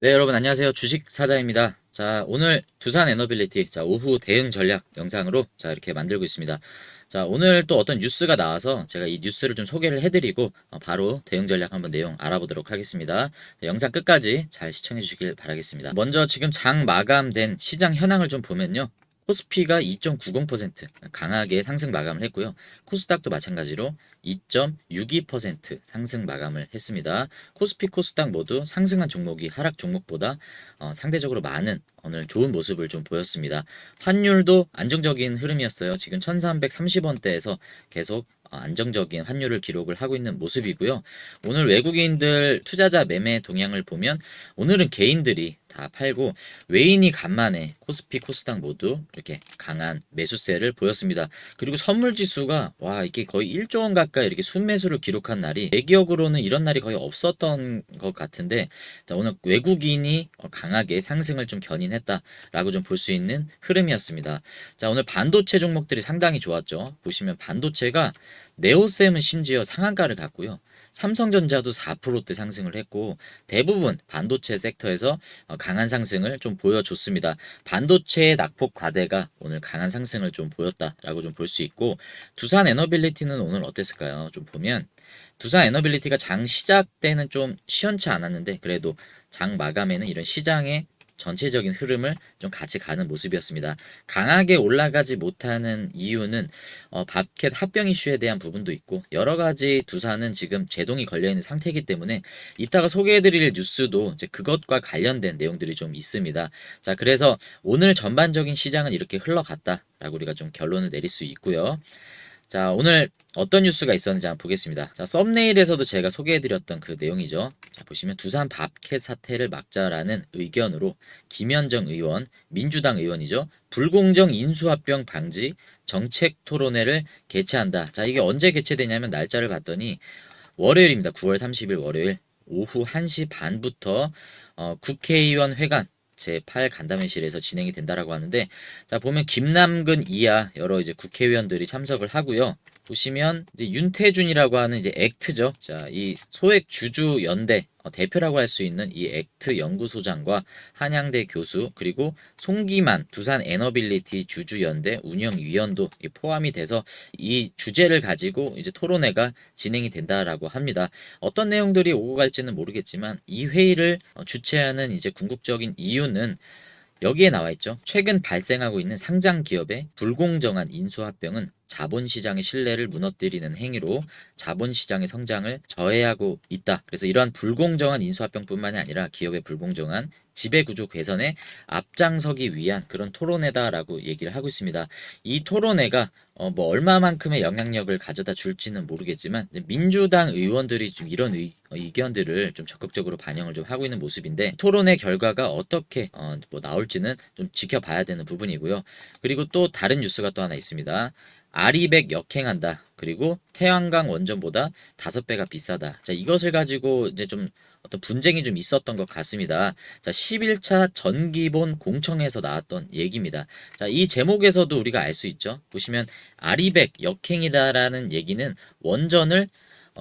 네, 여러분 안녕하세요. 주식 사자입니다. 자, 오늘 두산 에너빌리티, 자, 오후 대응 전략 영상으로 자, 이렇게 만들고 있습니다. 자, 오늘 또 어떤 뉴스가 나와서 제가 이 뉴스를 좀 소개를 해드리고 바로 대응 전략 한번 내용 알아보도록 하겠습니다. 자, 영상 끝까지 잘 시청해 주시길 바라겠습니다. 먼저 지금 장 마감된 시장 현황을 좀 보면요. 코스피가 2.90% 강하게 상승 마감을 했고요. 코스닥도 마찬가지로 2.62% 상승 마감을 했습니다. 코스피, 코스닥 모두 상승한 종목이 하락 종목보다 상대적으로 많은 오늘 좋은 모습을 좀 보였습니다. 환율도 안정적인 흐름이었어요. 지금 1330원대에서 계속 안정적인 환율을 기록을 하고 있는 모습이고요. 오늘 외국인들 투자자 매매 동향을 보면 오늘은 개인들이 다 팔고 외인이 간만에 코스피, 코스닥 모두 이렇게 강한 매수세를 보였습니다. 그리고 선물 지수가 와 이게 거의 1조 원 가까이 이렇게 순매수를 기록한 날이 제 기억으로는 이런 날이 거의 없었던 것 같은데 자, 오늘 외국인이 강하게 상승을 좀 견인했다라고 좀 볼 수 있는 흐름이었습니다. 자, 오늘 반도체 종목들이 상당히 좋았죠. 보시면 반도체가 네오셈은 심지어 상한가를 갔고요. 삼성전자도 4%대 상승을 했고 대부분 반도체 섹터에서 강한 상승을 좀 보여줬습니다. 반도체의 낙폭 과대가 오늘 강한 상승을 좀 보였다라고 좀 볼 수 있고 두산 에너빌리티는 오늘 어땠을까요? 좀 보면 두산 에너빌리티가 장 시작 때는 좀 시원치 않았는데 그래도 장 마감에는 이런 시장의 전체적인 흐름을 좀 같이 가는 모습이었습니다. 강하게 올라가지 못하는 이유는 밥캣 합병 이슈에 대한 부분도 있고 여러 가지 두산은 지금 제동이 걸려 있는 상태이기 때문에 이따가 소개해드릴 뉴스도 이제 그것과 관련된 내용들이 좀 있습니다. 자, 그래서 오늘 전반적인 시장은 이렇게 흘러갔다라고 우리가 좀 결론을 내릴 수 있고요. 자, 오늘 어떤 뉴스가 있었는지 한번 보겠습니다. 자, 썸네일에서도 제가 소개해드렸던 그 내용이죠. 자, 보시면 두산 밥캣 사태를 막자라는 의견으로 김현정 의원, 민주당 의원이죠. 불공정 인수합병 방지 정책 토론회를 개최한다. 자, 이게 언제 개최되냐면 날짜를 봤더니 월요일입니다. 9월 30일 월요일 오후 1시 반부터 국회의원 회관 제8 간담회실에서 진행이 된다라고 하는데 자 보면 김남근 이하 여러 이제 국회의원들이 참석을 하고요. 보시면 이제 윤태준이라고 하는 이제 액트죠. 자, 이 소액 주주 연대 대표라고 할 수 있는 이 액트 연구소장과 한양대 교수 그리고 송기만 두산 에너빌리티 주주연대 운영위원도 포함이 돼서 이 주제를 가지고 이제 토론회가 진행이 된다라고 합니다. 어떤 내용들이 오고 갈지는 모르겠지만 이 회의를 주최하는 이제 궁극적인 이유는 여기에 나와 있죠. 최근 발생하고 있는 상장 기업의 불공정한 인수합병은 자본시장의 신뢰를 무너뜨리는 행위로 자본시장의 성장을 저해하고 있다. 그래서 이러한 불공정한 인수합병뿐만이 아니라 기업의 불공정한 지배구조 개선에 앞장서기 위한 그런 토론회다라고 얘기를 하고 있습니다. 이 토론회가 뭐 얼마만큼의 영향력을 가져다 줄지는 모르겠지만 민주당 의원들이 좀 이런 의견들을 좀 적극적으로 반영을 좀 하고 있는 모습인데 토론회 결과가 어떻게 뭐 나올지는 좀 지켜봐야 되는 부분이고요. 그리고 또 다른 뉴스가 또 하나 있습니다. 아리백 역행한다. 그리고 태양광 원전보다 5배가 비싸다. 자, 이것을 가지고 이제 좀 어떤 분쟁이 좀 있었던 것 같습니다. 자, 11차 전기본 공청에서 나왔던 얘기입니다. 자, 이 제목에서도 우리가 알 수 있죠. 보시면 아리백 역행이다라는 얘기는 원전을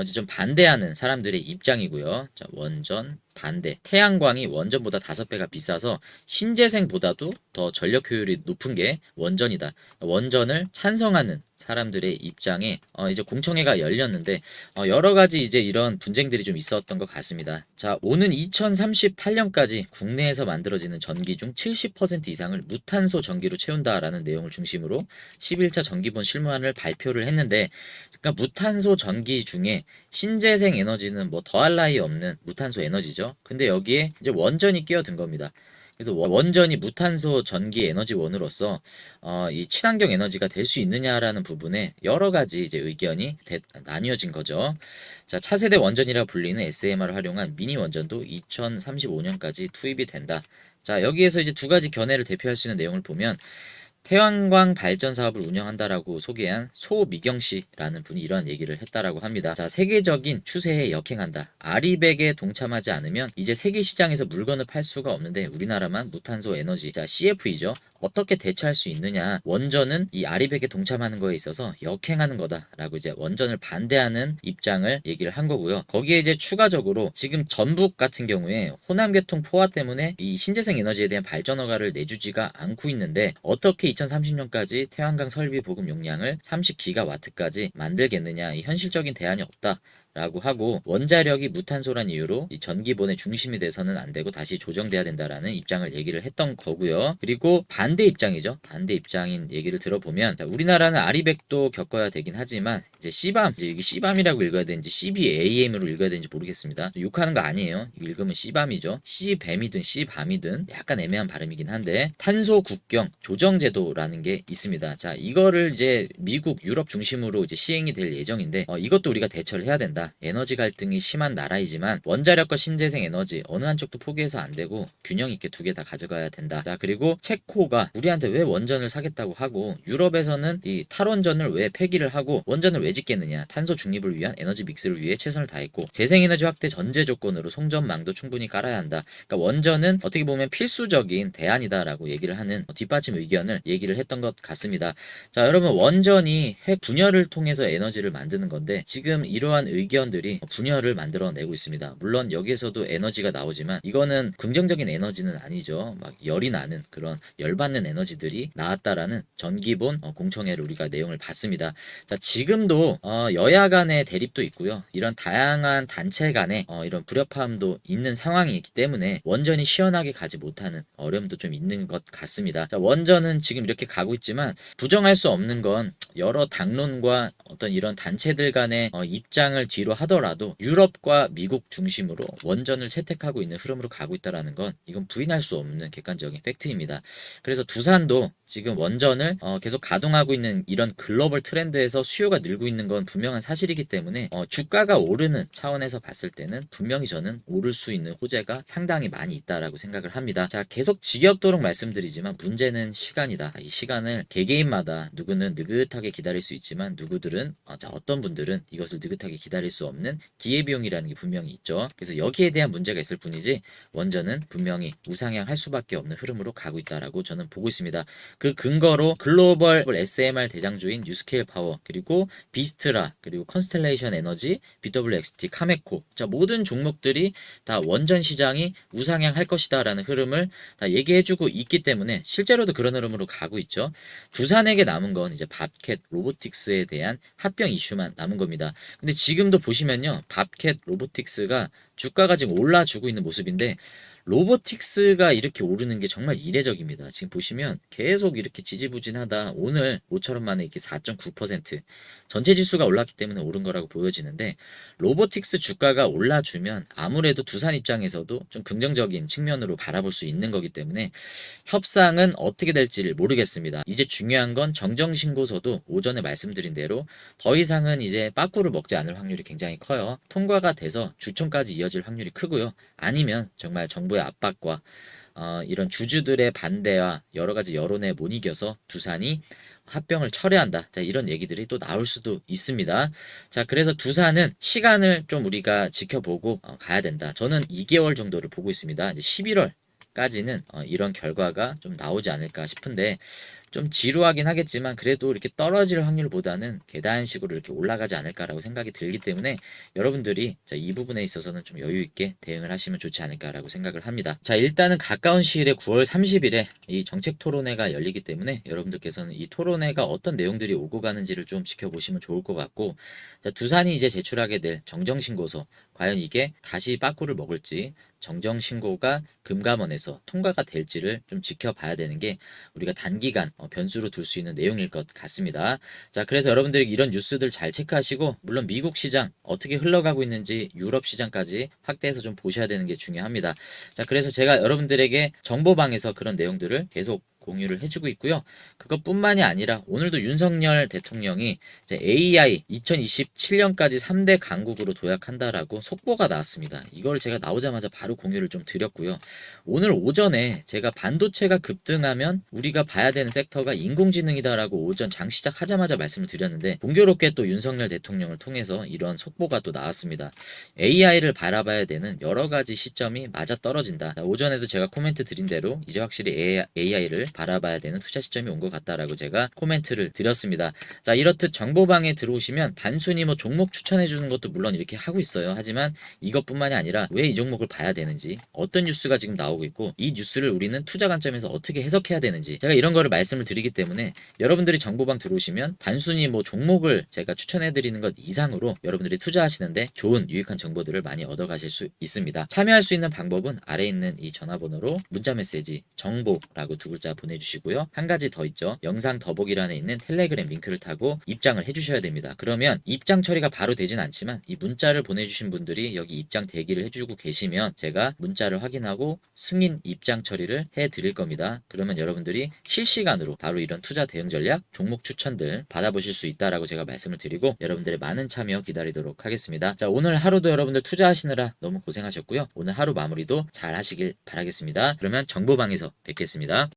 이제 좀 반대하는 사람들의 입장이고요. 자, 원전 반대. 태양광이 원전보다 5배가 비싸서 신재생보다도 더 전력 효율이 높은 게 원전이다. 원전을 찬성하는 사람들의 입장에 이제 공청회가 열렸는데 여러 가지 이제 이런 분쟁들이 좀 있었던 것 같습니다. 자, 오는 2038년까지 국내에서 만들어지는 전기 중 70% 이상을 무탄소 전기로 채운다라는 내용을 중심으로 11차 전기본 실무안을 발표를 했는데 그러니까 무탄소 전기 중에 신재생 에너지는 뭐 더할 나위 없는 무탄소 에너지죠. 근데 여기에 이제 원전이 끼어든 겁니다. 그래서 원전이 무탄소 전기 에너지원으로서 이 친환경 에너지가 될 수 있느냐라는 부분에 여러 가지 이제 의견이 나뉘어진 거죠. 자, 차세대 원전이라 불리는 SMR을 활용한 미니 원전도 2035년까지 투입이 된다. 자, 여기에서 이제 두 가지 견해를 대표할 수 있는 내용을 보면 태양광 발전 사업을 운영한다라고 소개한 소미경 씨라는 분이 이런 얘기를 했다라고 합니다. 자, 세계적인 추세에 역행한다. 아리백에 동참하지 않으면 이제 세계 시장에서 물건을 팔 수가 없는데 우리나라만 무탄소 에너지, 자, CF이죠. 어떻게 대처할 수 있느냐. 원전은 이 아리백에 동참하는 거에 있어서 역행하는 거다라고 이제 원전을 반대하는 입장을 얘기를 한 거고요. 거기에 이제 추가적으로 지금 전북 같은 경우에 호남계통 포화 때문에 이 신재생 에너지에 대한 발전 허가를 내주지가 않고 있는데 어떻게 2030년까지 태양광 설비 보급 용량을 30기가와트까지 만들겠느냐. 이 현실적인 대안이 없다. 라고 하고 원자력이 무탄소란 이유로 이 전기본의 중심이 돼서는 안 되고 다시 조정돼야 된다라는 입장을 얘기를 했던 거고요. 그리고 반대 입장이죠. 반대 입장인 얘기를 들어보면 자, 우리나라는 아리백도 겪어야 되긴 하지만 이제 C밤, 이제 이게 C밤이라고 읽어야 되는지 CBAM으로 읽어야 되는지 모르겠습니다. 욕하는 거 아니에요. 읽으면 C밤이죠. C뱀이든 C밤이든 약간 애매한 발음이긴 한데 탄소 국경 조정 제도라는 게 있습니다. 자, 이거를 이제 미국, 유럽 중심으로 이제 시행이 될 예정인데 이것도 우리가 대처를 해야 된다. 에너지 갈등이 심한 나라이지만 원자력과 신재생 에너지 어느 한쪽도 포기해서 안 되고 균형 있게 두 개 다 가져가야 된다. 자, 그리고 체코가 우리한테 왜 원전을 사겠다고 하고 유럽에서는 이 탈원전을 왜 폐기를 하고 원전을 왜 짓겠느냐. 탄소 중립을 위한 에너지 믹스를 위해 최선을 다했고 재생에너지 확대 전제 조건으로 송전망도 충분히 깔아야 한다. 그러니까 원전은 어떻게 보면 필수적인 대안이다라고 얘기를 하는 뒷받침 의견을 얘기를 했던 것 같습니다. 자, 여러분 원전이 핵 분열을 통해서 에너지를 만드는 건데 지금 이러한 의견들이 분열을 만들어내고 있습니다. 물론 여기에서도 에너지가 나오지만 이거는 긍정적인 에너지는 아니죠. 막 열이 나는 그런 열받는 에너지들이 나왔다라는 전기본 공청회를 우리가 내용을 봤습니다. 자, 지금도 여야 간의 대립도 있고요. 이런 다양한 단체 간의 이런 불협화음도 있는 상황이기 때문에 원전이 시원하게 가지 못하는 어려움도 좀 있는 것 같습니다. 자, 원전은 지금 이렇게 가고 있지만 부정할 수 없는 건 여러 당론과 어떤 이런 단체들 간의 입장을 뒤로 하더라도 유럽과 미국 중심으로 원전을 채택하고 있는 흐름으로 가고 있다는 건 이건 부인할 수 없는 객관적인 팩트입니다. 그래서 두산도 지금 원전을 계속 가동하고 있는 이런 글로벌 트렌드에서 수요가 늘고 있는 건 분명한 사실이기 때문에 주가가 오르는 차원에서 봤을 때는 분명히 저는 오를 수 있는 호재가 상당히 많이 있다라고 생각을 합니다. 자, 계속 지겹도록 말씀드리지만 문제는 시간이다. 이 시간을 개개인마다 누구는 느긋하게 기다릴 수 있지만 누구들은 어떤 분들은 이것을 느긋하게 기다릴 수 없는 기회비용이라는 게 분명히 있죠. 그래서 여기에 대한 문제가 있을 뿐이지 원전은 분명히 우상향할 수밖에 없는 흐름으로 가고 있다라고 저는 보고 있습니다. 그 근거로 글로벌 SMR 대장주인 뉴스케일 파워 그리고 비스트라 그리고 컨스텔레이션 에너지 BWXT 카메코 자 모든 종목들이 다 원전 시장이 우상향할 것이다 라는 흐름을 다 얘기해주고 있기 때문에 실제로도 그런 흐름으로 가고 있죠. 두산에게 남은 건 이제 밥캣 로보틱스에 대한 합병 이슈만 남은 겁니다. 근데 지금도 보시면요 밥캣 로보틱스가 주가가 지금 올라주고 있는 모습인데 로보틱스가 이렇게 오르는 게 정말 이례적입니다. 지금 보시면 계속 이렇게 지지부진하다 오늘 5천원 만에 이렇게 4.9% 전체 지수가 올랐기 때문에 오른 거라고 보여지는데 로보틱스 주가가 올라주면 아무래도 두산 입장에서도 좀 긍정적인 측면으로 바라볼 수 있는 거기 때문에 협상은 어떻게 될지를 모르겠습니다. 이제 중요한 건 정정신고서도 오전에 말씀드린 대로 더 이상은 이제 빠꾸를 먹지 않을 확률이 굉장히 커요. 통과가 돼서 주총까지 이어질 확률이 크고요. 아니면 정말 정부의 압박과 이런 주주들의 반대와 여러 가지 여론에 못 이겨서 두산이 합병을 철회한다. 자, 이런 얘기들이 또 나올 수도 있습니다. 자, 그래서 두산은 시간을 좀 우리가 지켜보고 가야 된다. 저는 2개월 정도를 보고 있습니다. 이제 11월까지는 이런 결과가 좀 나오지 않을까 싶은데 좀 지루하긴 하겠지만 그래도 이렇게 떨어질 확률보다는 계단식으로 이렇게 올라가지 않을까라고 생각이 들기 때문에 여러분들이 이 부분에 있어서는 좀 여유 있게 대응을 하시면 좋지 않을까라고 생각을 합니다. 자, 일단은 가까운 시일에 9월 30일에 이 정책 토론회가 열리기 때문에 여러분들께서는 이 토론회가 어떤 내용들이 오고 가는지를 좀 지켜보시면 좋을 것 같고 자, 두산이 이제 제출하게 될 정정신고서 과연 이게 다시 빠꾸를 먹을지 정정신고가 금감원에서 통과가 될지를 좀 지켜봐야 되는 게 우리가 단기간 변수로 둘 수 있는 내용일 것 같습니다. 자, 그래서 여러분들이 이런 뉴스들 잘 체크하시고 물론 미국 시장 어떻게 흘러가고 있는지 유럽 시장까지 확대해서 좀 보셔야 되는 게 중요합니다. 자, 그래서 제가 여러분들에게 정보방에서 그런 내용들을 계속 공유를 해주고 있고요. 그것뿐만이 아니라 오늘도 윤석열 대통령이 이제 AI 2027년까지 3대 강국으로 도약한다라고 속보가 나왔습니다. 이걸 제가 나오자마자 바로 공유를 좀 드렸고요. 오늘 오전에 제가 반도체가 급등하면 우리가 봐야 되는 섹터가 인공지능이다라고 오전 장 시작하자마자 말씀을 드렸는데 공교롭게 또 윤석열 대통령을 통해서 이런 속보가 또 나왔습니다. AI를 바라봐야 되는 여러 가지 시점이 맞아 떨어진다. 오전에도 제가 코멘트 드린 대로 이제 확실히 AI를 바라봐야 되는 투자 시점이 온 것 같다라고 제가 코멘트를 드렸습니다. 자, 이렇듯 정보방에 들어오시면 단순히 뭐 종목 추천해 주는 것도 물론 이렇게 하고 있어요. 하지만 이것뿐만이 아니라 왜 이 종목을 봐야 되는지, 어떤 뉴스가 지금 나오고 있고 이 뉴스를 우리는 투자 관점에서 어떻게 해석해야 되는지 제가 이런 거를 말씀을 드리기 때문에 여러분들이 정보방 들어오시면 단순히 뭐 종목을 제가 추천해 드리는 것 이상으로 여러분들이 투자하시는데 좋은 유익한 정보들을 많이 얻어가실 수 있습니다. 참여할 수 있는 방법은 아래에 있는 이 전화번호로 문자 메시지 정보라고 두 글자 보내주시고요. 한 가지 더 있죠. 영상 더보기란에 있는 텔레그램 링크를 타고 입장을 해주셔야 됩니다. 그러면 입장 처리가 바로 되진 않지만 이 문자를 보내주신 분들이 여기 입장 대기를 해주고 계시면 제가 문자를 확인하고 승인 입장 처리를 해드릴 겁니다. 그러면 여러분들이 실시간으로 바로 이런 투자 대응 전략, 종목 추천들 받아보실 수 있다라고 제가 말씀을 드리고 여러분들의 많은 참여 기다리도록 하겠습니다. 자, 오늘 하루도 여러분들 투자하시느라 너무 고생하셨고요. 오늘 하루 마무리도 잘 하시길 바라겠습니다. 그러면 정보방에서 뵙겠습니다.